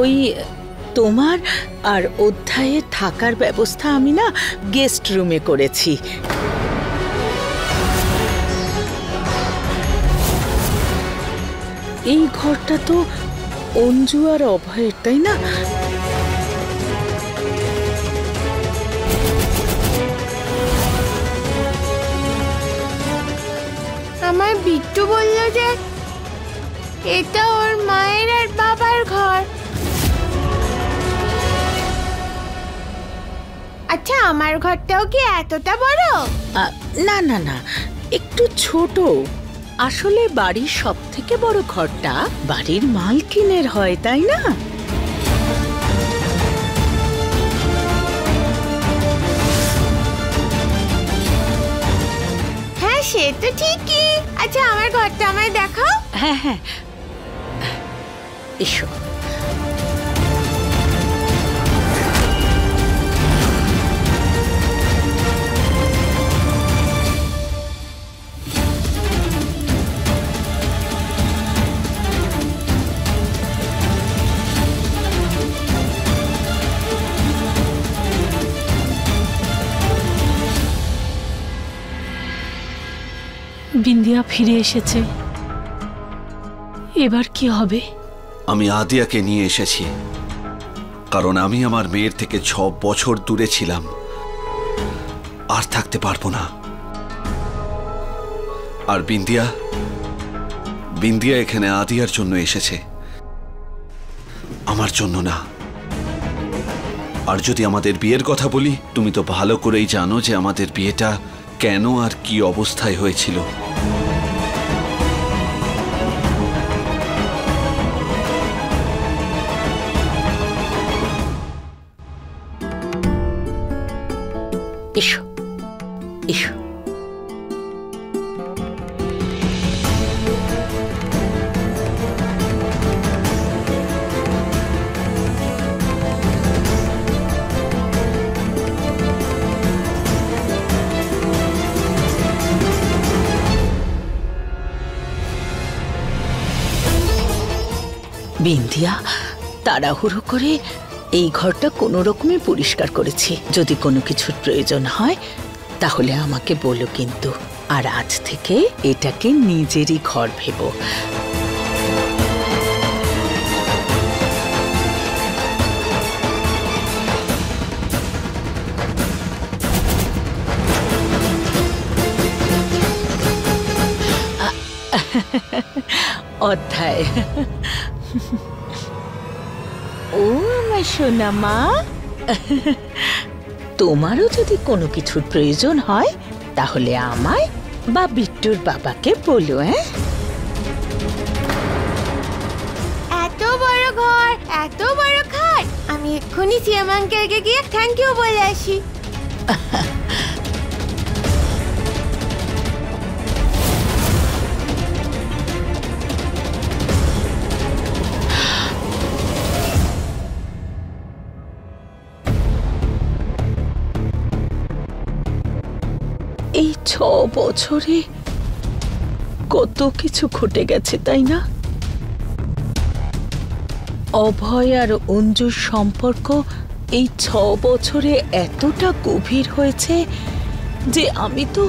ওই তোমার আর অধ্যায়ে থাকার ব্যবস্থা আমি না গেস্ট রুমে করেছি। এই ঘরটা তো অঞ্জু আর অভয়ের, তাই না? আমার বিট্টু বলল যে এটা ওর মায়ের আর বাবার ঘর। আচ্ছা, আমার ঘরটাও কি এতটা বড়? না না না, একটু ছোট। আসলে বাড়ির সব থেকে বড় ঘরটা বাড়ির মালকিনের হয়, তাই না? হ্যাঁ, সে তো ঠিকই। আচ্ছা, আমার ঘরটা আমায় দেখাও। হ্যাঁ হ্যাঁ, এসো। বিন্দিয়া ফিরে এসেছে, এবার কি হবে? আমি আদিয়াকে নিয়ে এসেছি, কারণ আমি আমার মেয়ের থেকে 6 বছর দূরে ছিলাম, আর থাকতে পারবো না। আর বিন্দিয়া এখানে আদিয়ার জন্য এসেছে, আমার জন্য না। আর যদি আমাদের বিয়ের কথা বলি, তুমি তো ভালো করেই জানো যে আমাদের বিয়েটা কেন আর কি অবস্থায় হয়েছিল। এসো এসো। বিন্দিয়া, তাড়াহুড়ো করে এই ঘরটা কোনো রকমে পরিষ্কার করেছি। যদি কোনো কিছুর প্রয়োজন হয় তাহলে আমাকে বলো কিন্তু। আর আজ থেকে এটাকে নিজেরই ঘর ভেবো। অধ্যায়, ও আমার সোনা মা, তোমারও যদি কোনো কিছুর প্রয়োজন হয় তাহলে আমায় বা বিট্টুর বাবাকে বলো। এত বড় ঘর, এত বড় খাট, আমি এক্ষুনি সিএম আঙ্কেলকে গিয়ে থ্যাংক ইউ বলে আসি। এই 6 বছরে কত কিছু ঘটে গেছে, তাই না? অভয় আর অঞ্জুর সম্পর্ক এই 6 বছরে এতটা গভীর হয়েছে যে আমি তো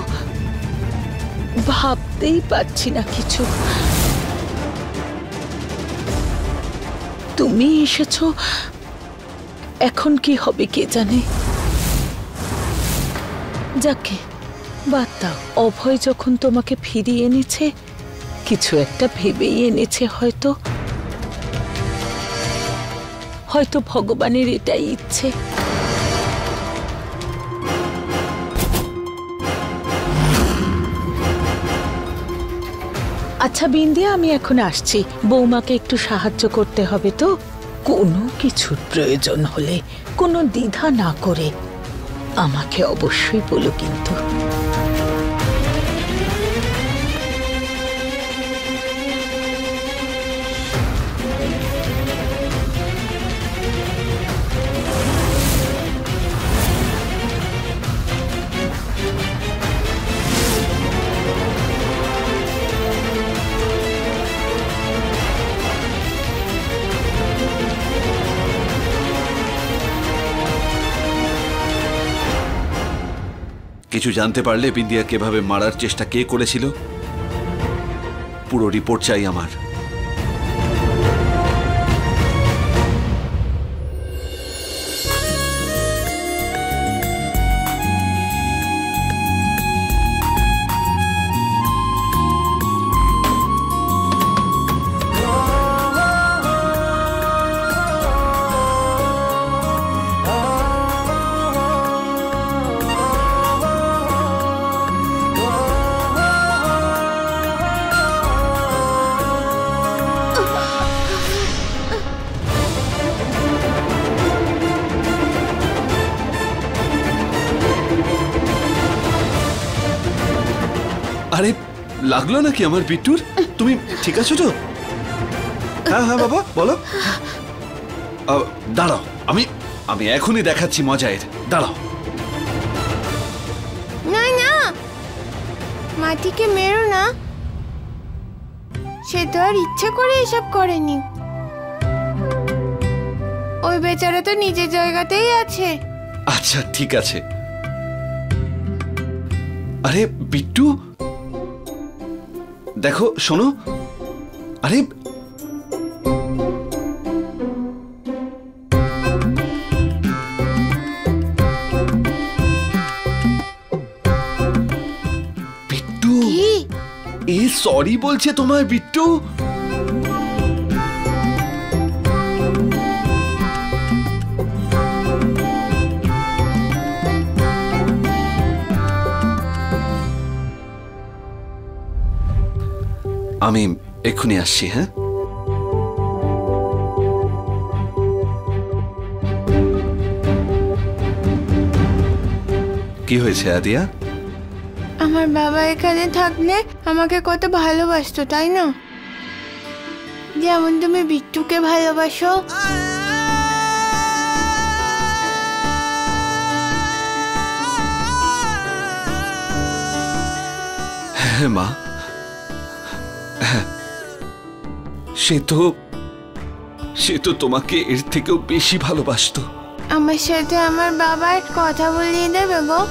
ভাবতেই পারছি না কিছু। তুমি এসেছো, এখন কি হবে কে জানে। যাকে বাদ দাও, অভয় যখন তোমাকে ফিরিয়ে এনেছে কিছু একটা ভেবেই এনেছে। হয়তো ভগবানের এটাই ইচ্ছে। আচ্ছা বিন্দিয়া, আমি এখন আসছি। বৌমাকে একটু সাহায্য করতে হবে তো। কোনো কিছুর প্রয়োজন হলে কোনো দ্বিধা না করে আমাকে অবশ্যই বলো কিন্তু। কিছু জানতে পারলে বিন্দিয়া কিভাবে মারার চেষ্টা কে করেছিল পুরো রিপোর্ট চাই আমার। আরে লাগলো নাকি আমার বিট্টুর? তুমি ঠিক আছো তো? হ্যাঁ হ্যাঁ বাবা বলো। দাঁড়াও, আমি আমি এখনই দেখাচ্ছি মজা এর। দাঁড়াও। না না, মাটিকে মেরো না, সে তো আর ইচ্ছা করে এসব করেনি। ওই বেচারা তো নিজের জায়গাতেই আছে। আচ্ছা ঠিক আছে। আরে বিট্টু দেখো শোনো, আরে বিট্টু এ সরি বলছে তোমায় বিট্টু। আমি এক্ষুনি আসছি। হ্যাঁ কি হয়েছে আদিয়া? আমার বাবা এখানে থাকলে আমাকে কত ভালোবাসতো তাই না, যেমন তুমি বিট্টুকে ভালোবাসো। হ্যাঁ মা, সে তো তোমাকে এর থেকেও বেশি ভালোবাসতো। আমার সাথে আমার বাবার কথা বলিয়ে দেবে গো।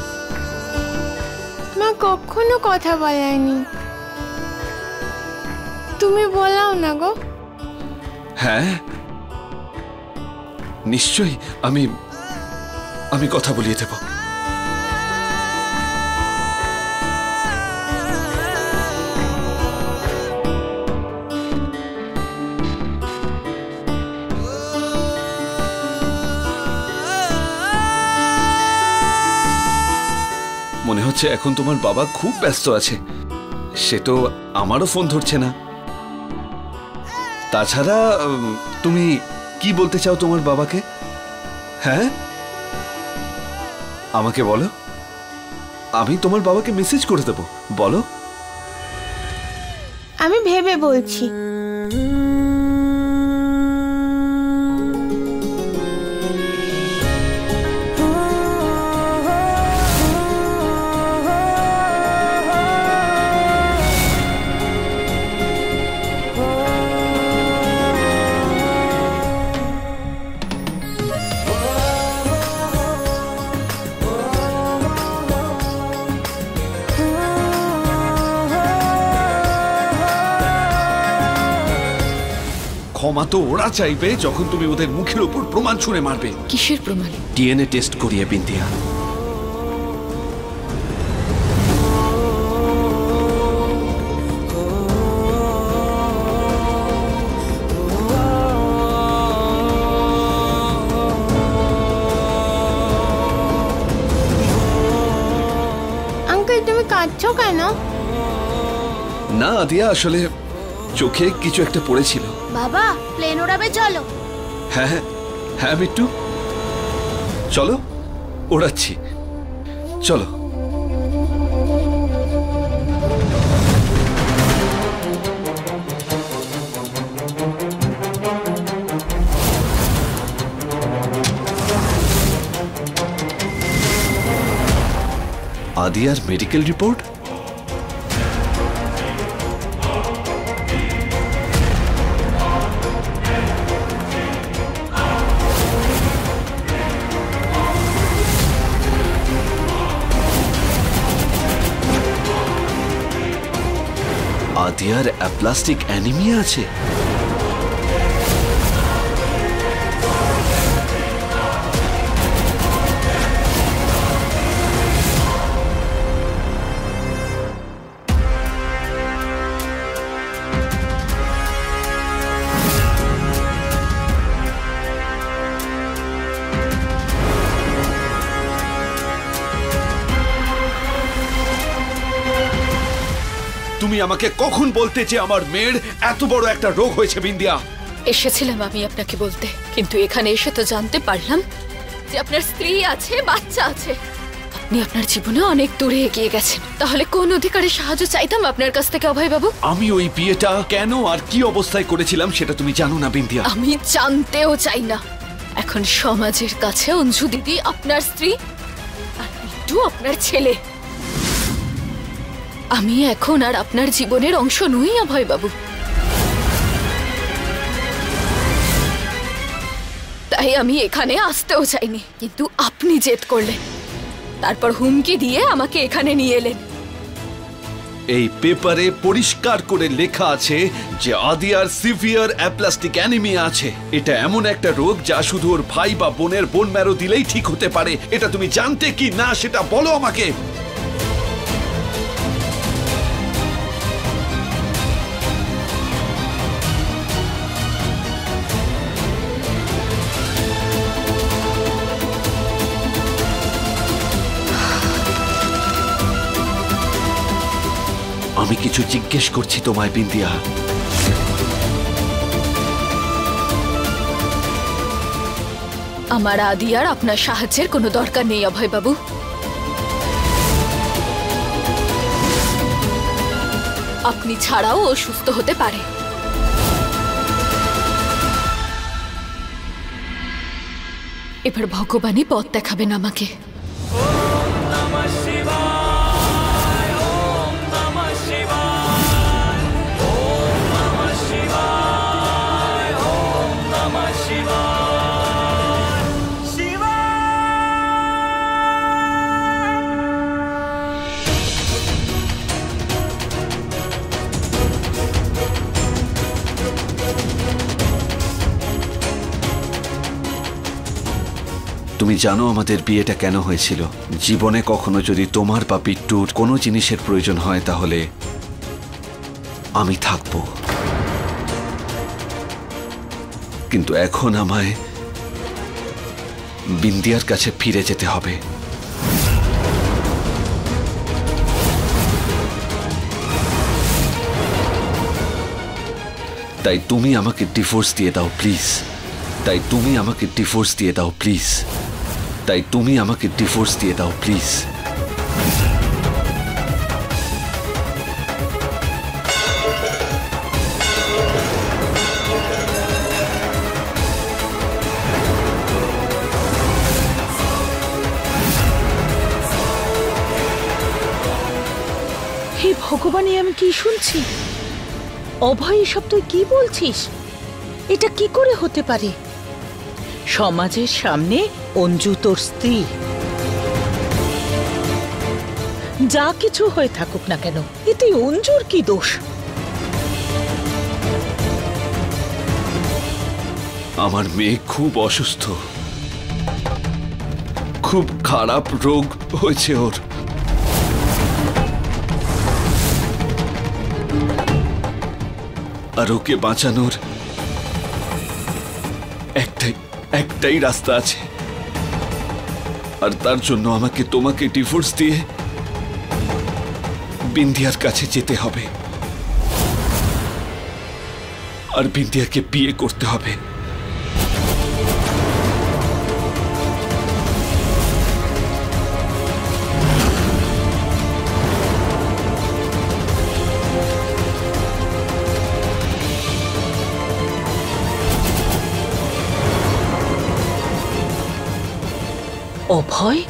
মা কখনো কথা বলেনি, তুমি বলাও না গো। হ্যাঁ নিশ্চয়ই, আমি কথা বলিয়ে দেব। মনে হচ্ছে এখন তোমার বাবা খুব ব্যস্ত আছে, সে তো আমারও ফোন ধরছে না। তাছাড়া তুমি কি বলতে চাও তোমার বাবাকে? হ্যাঁ আমাকে বলো, আমি তোমার বাবাকে মেসেজ করে দেবো। বলো। আমি ভেবে বলছি। ক্ষমা তো ওরা চাইবে যখন তুমি ওদের মুখের উপর প্রমাণ ছুঁড়ে মারবে। কিসের প্রমাণ? ডিএনএ টেস্ট করিয়ে বিন্দিয়া। আঙ্কেল তুমি কাঁদছো কেন? না আদিয়া, আসলে চোখে কিছু একটা পড়েছিল। বাবা প্লেন ওড়াবে চলো। হ্যাঁ হ্যাঁ হ্যাঁ বিট্টু চলো, ওড়াচ্ছি চলো। Adyar medical report? Adyar aplastic anaemia আছে? তুমি আমাকে কখন বলতে যে আমার মেয়ের এত বড় একটা রোগ হয়েছে বিন্দিয়া? এসেছিলাম আমি আপনাকে বলতে, কিন্তু এখানে এসে তো জানতে পারলাম যে আপনার স্ত্রী আছে, বাচ্চা আছে। আপনি আপনার জীবনে অনেক দূরে এগিয়ে গেছেন। তাহলে কোন অধিকারে সাহায্য চাইতাম আপনার কাছ থেকে অভয় বাবু? আমি ওই বিয়েটা কেন আর কি অবস্থায় করেছিলাম সেটা তুমি জানো না বিন্দিয়া। আমি জানতেও চাই না। এখন সমাজের কাছে অঞ্জু দিদি আপনার স্ত্রী আর বিট্টু আপনার ছেলে। আমি এখন আর আপনার জীবনের অংশ নই অভয় বাবু। তাই আমি এখানে আসতেও চাইনি, কিন্তু আপনি জেদ করলেন, তারপর হুমকি দিয়ে আমাকে এখানে নিয়ে এলেন। এই পেপারে পরিষ্কার করে লেখা আছে যে আদিয়ার সিভিয়ার অ্যাপ্লাস্টিক অ্যানিমিয়া আছে। এটা এমন একটা রোগ যা শুধু ওর ভাই বা বোনের বোন ম্যারো দিলেই ঠিক হতে পারে। এটা তুমি জানতে কি না সেটা বলো আমাকে। আমি কিছু জিজ্ঞেস করছি তোমায় বিন্দিয়া। আমার আদিয়ার আপনার সাহায্যের কোনো দরকার নেই অভয় বাবু। আপনি ছাড়াও ও সুস্থ হতে পারে। এবার ভগবানই পথ দেখাবেন আমাকে। তুমি জানো আমাদের বিয়েটা কেন হয়েছিল? জীবনে কখনো যদি তোমার বা বিট্টুর কোনো জিনিসের প্রয়োজন হয় তাহলে আমি থাকব, কিন্তু এখন আমায় বিন্দিয়ার কাছে ফিরে যেতে হবে। তাই তুমি আমাকে ডিভোর্স দিয়ে দাও প্লিজ। তাই তুমি আমাকে ডিভোর্স দিয়ে দাও প্লিজ। তাই তুমি আমাকে ডিভোর্স দিয়ে দাও প্লিজ। হে ভগবান, আমি কি শুনছি? অভয়, এসব তুই কি বলছিস? এটা কি করে হতে পারে? সমাজের সামনে অঞ্জু তোর স্ত্রী। যা কিছু হয়ে থাকুক না কেন, এতে অঞ্জুর কি দোষ? আমার মেয়ে খুব অসুস্থ, খুব খারাপ রোগ হয়েছে ওর। আর ওকে বাঁচানোর একটাই রাস্তা আছে, আর তার জন্য আমাকে তোমাকে ডিভোর্স দিয়ে বিন্দিয়ার কাছে যেতে হবে, আর বিন্দিয়াকে বিয়ে করতে হবে। অভয়,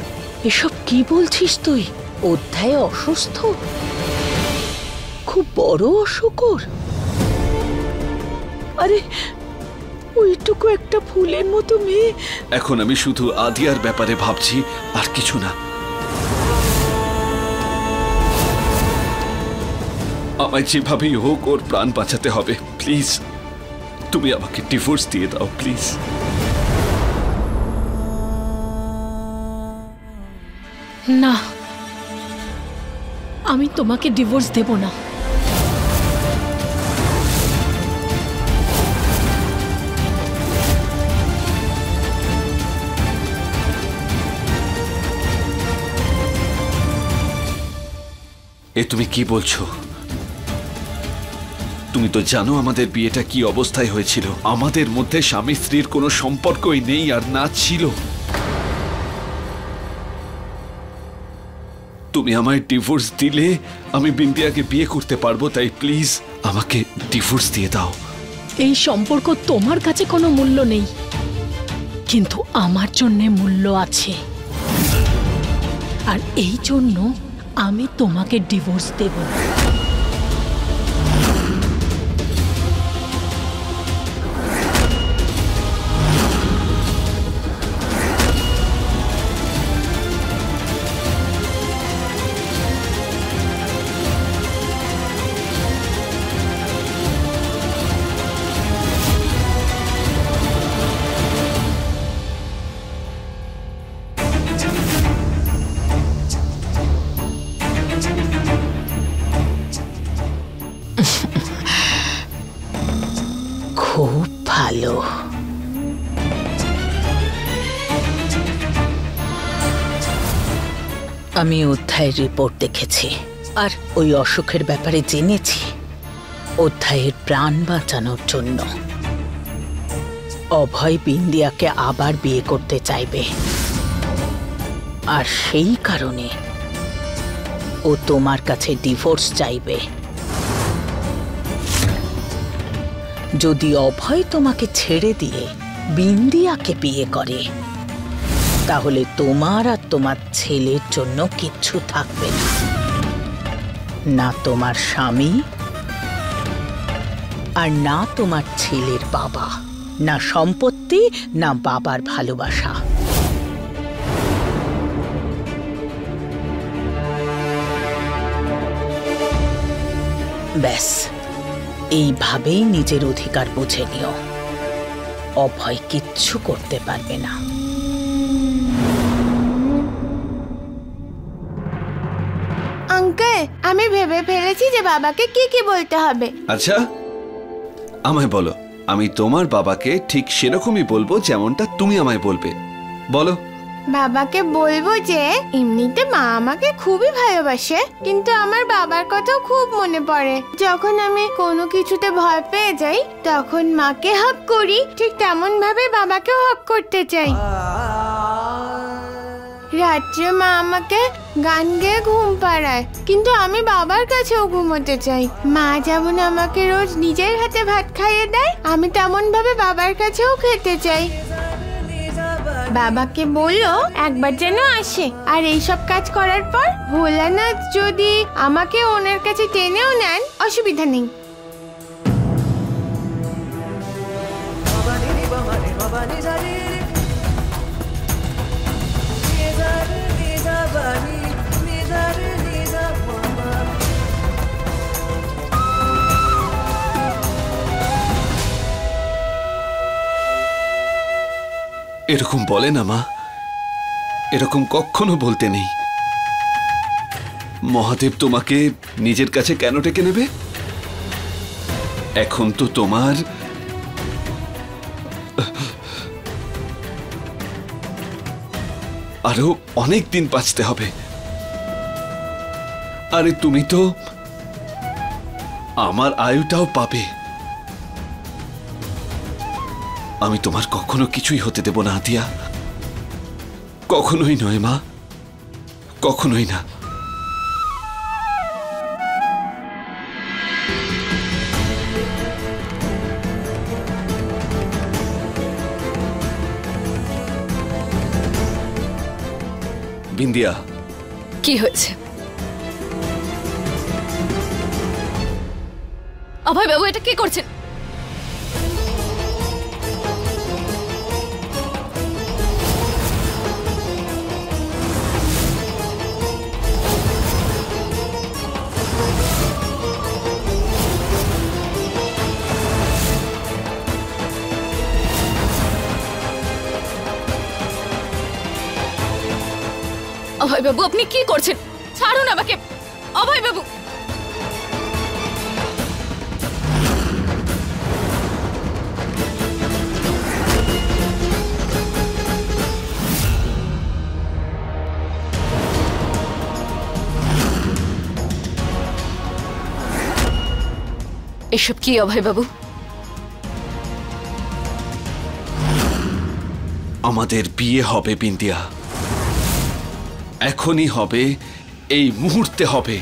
এসব কি বলছিস তুই? অধ্যায় অসুস্থ, খুব বড় অসুখ ওর। আরে ওইটুকু একটা ফুলের মতো মেয়ে। এখন আমি শুধু আদিয়ার ব্যাপারে ভাবছি, আর কিছু না। আমায় যেভাবেই হোক ওর প্রাণ বাঁচাতে হবে। প্লিজ তুমি আমাকে ডিভোর্স দিয়ে দাও প্লিজ। না, আমি তোমাকে ডিভোর্স দেব না। এ তুমি কি বলছো? তুমি তো জানো আমাদের বিয়েটা কি অবস্থায় হয়েছিল। আমাদের মধ্যে স্বামী স্ত্রীর কোনো সম্পর্কই নেই আর না ছিল। তুমি আমায় ডিভোর্স দিলে আমি বিন্দিয়াকে বিয়ে করতে পারবো, তাই প্লিজ আমাকে ডিভোর্স দিয়ে দাও। এই সম্পর্ক তোমার কাছে কোনো মূল্য নেই, কিন্তু আমার জন্য মূল্য আছে, আর এই জন্য আমি তোমাকে ডিভোর্স দেব না। খুব ভালো। আমি অধ্যায়ের রিপোর্ট দেখেছি আর ওই অসুখের ব্যাপারে জেনেছি। অধ্যায়ের প্রাণ বাঁচানোর জন্য অভয় বিন্দিয়াকে আবার বিয়ে করতে চাইবে, আর সেই কারণে ও তোমার কাছে ডিভোর্স চাইবে। যদি অভয় তোমাকে ছেড়ে দিয়ে বিন্দিয়াকে বিয়ে করে, তাহলে তোমার আর তোমার ছেলের জন্য কিচ্ছু থাকবে না। না তোমার স্বামী, আর না তোমার ছেলের বাবা, না সম্পত্তি, না বাবার ভালোবাসা। ব্যাস, এইভাবেই নিজের অধিকার বুঝে নিও। অভয় কিচ্ছু করতে পারবে না। আঙ্কেল, আমি ভেবে ফেলেছি যে বাবাকে কি কি বলতে হবে। আচ্ছা আমায় বলো, আমি তোমার বাবাকে ঠিক সেরকমই বলবো যেমনটা তুমি আমায় বলবে। বলো। বাবাকে বলবো যে এমনিতে মা আমাকে খুবই ভালোবাসে, কিন্তু আমার বাবার কথাও খুব মনে পড়ে। যখন আমি কোনো কিছুতে ভয় পেয়ে যাই, তখন মাকে হাগ করি, ঠিক তেমন ভাবে বাবাকেও হাগ করতে চাই। রাত্রে মা আমাকে গান গেয়ে ঘুম পাড়ায়, কিন্তু আমি বাবার কাছেও ঘুমোতে চাই। মা যেমন আমাকে রোজ নিজের হাতে ভাত খাইয়ে দেয়, আমি তেমন ভাবে বাবার কাছেও খেতে চাই। বাবাকে বললো একবার যেন আসে, আর এইসব কাজ করার পর ভোলানাথ যদি আমাকে ওনার কাছে টেনেও নেন, অসুবিধা নেই। এরকম বলে না মা, এরকম কখনো বলতে নেই। মহাদেব তোমাকে নিজের কাছে কেন ডেকে নেবে? এখন তো তোমার আরো অনেক দিন বাঁচতে হবে। আরে তুমি তো আমার আয়ুটাও পাবে। আমি তোমার কখনো কিছুই হতে দেব না আদিয়া, কখনোই নয় মা, কখনোই না। বিন্দিয়া, কি হয়েছে? অভয় বাবু এটা কি করছেন? অভয়বাবু, আপনি কি করছেন? ছাড়ুন আমাকে অভয়বাবু। এসব কি অভয়বাবু? আমাদের বিয়ে হবে বিন্দিয়া, এখনই হবে, এই মুহূর্তে হবে।